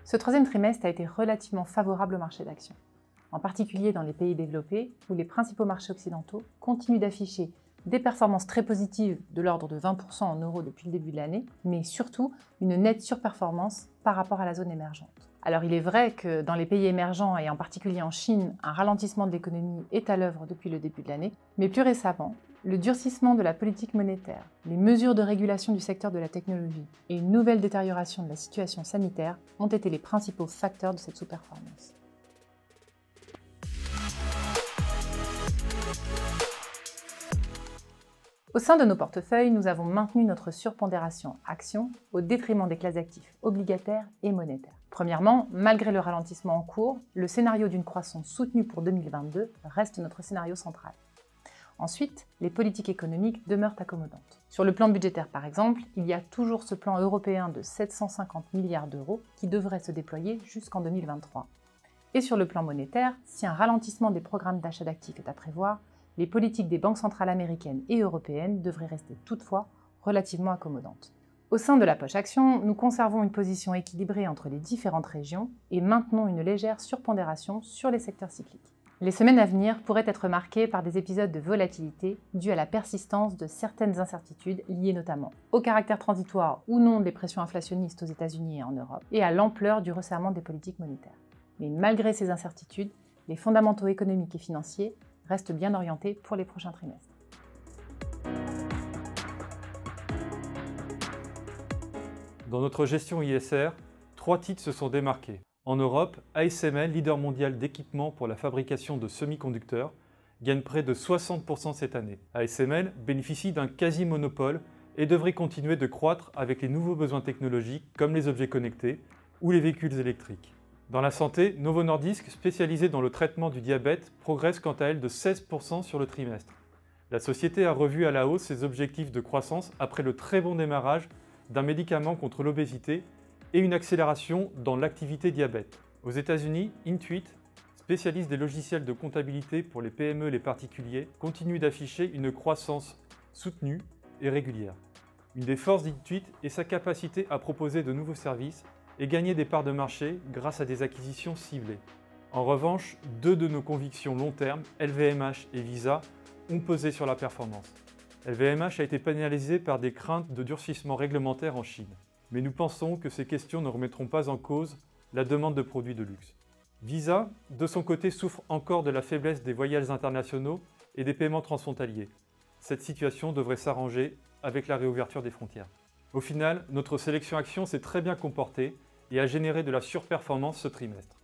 Ce troisième trimestre a été relativement favorable au marché d'actions, en particulier dans les pays développés où les principaux marchés occidentaux continuent d'afficher des performances très positives de l'ordre de 20% en euros depuis le début de l'année, mais surtout une nette surperformance par rapport à la zone émergente. Alors il est vrai que dans les pays émergents et en particulier en Chine, un ralentissement de l'économie est à l'œuvre depuis le début de l'année, mais plus récemment, le durcissement de la politique monétaire, les mesures de régulation du secteur de la technologie et une nouvelle détérioration de la situation sanitaire ont été les principaux facteurs de cette sous-performance. Au sein de nos portefeuilles, nous avons maintenu notre surpondération actions au détriment des classes d'actifs obligataires et monétaires. Premièrement, malgré le ralentissement en cours, le scénario d'une croissance soutenue pour 2022 reste notre scénario central. Ensuite, les politiques économiques demeurent accommodantes. Sur le plan budgétaire par exemple, il y a toujours ce plan européen de 750 milliards d'euros qui devrait se déployer jusqu'en 2023. Et sur le plan monétaire, si un ralentissement des programmes d'achat d'actifs est à prévoir, les politiques des banques centrales américaines et européennes devraient rester toutefois relativement accommodantes. Au sein de la poche action, nous conservons une position équilibrée entre les différentes régions et maintenons une légère surpondération sur les secteurs cycliques. Les semaines à venir pourraient être marquées par des épisodes de volatilité dus à la persistance de certaines incertitudes liées notamment au caractère transitoire ou non des pressions inflationnistes aux États-Unis et en Europe et à l'ampleur du resserrement des politiques monétaires. Mais malgré ces incertitudes, les fondamentaux économiques et financiers restent bien orientés pour les prochains trimestres. Dans notre gestion ISR, 3 titres se sont démarqués. En Europe, ASML, leader mondial d'équipement pour la fabrication de semi-conducteurs, gagne près de 60% cette année. ASML bénéficie d'un quasi-monopole et devrait continuer de croître avec les nouveaux besoins technologiques comme les objets connectés ou les véhicules électriques. Dans la santé, Novo Nordisk, spécialisée dans le traitement du diabète, progresse quant à elle de 16% sur le trimestre. La société a revu à la hausse ses objectifs de croissance après le très bon démarrage d'un médicament contre l'obésité et une accélération dans l'activité diabète. Aux États-Unis, Intuit, spécialiste des logiciels de comptabilité pour les PME et les particuliers, continue d'afficher une croissance soutenue et régulière. Une des forces d'Intuit est sa capacité à proposer de nouveaux services et gagner des parts de marché grâce à des acquisitions ciblées. En revanche, 2 de nos convictions long terme, LVMH et Visa, ont pesé sur la performance. LVMH a été pénalisé par des craintes de durcissement réglementaire en Chine. Mais nous pensons que ces questions ne remettront pas en cause la demande de produits de luxe. Visa, de son côté, souffre encore de la faiblesse des voyages internationaux et des paiements transfrontaliers. Cette situation devrait s'arranger avec la réouverture des frontières. Au final, notre sélection action s'est très bien comportée et a généré de la surperformance ce trimestre.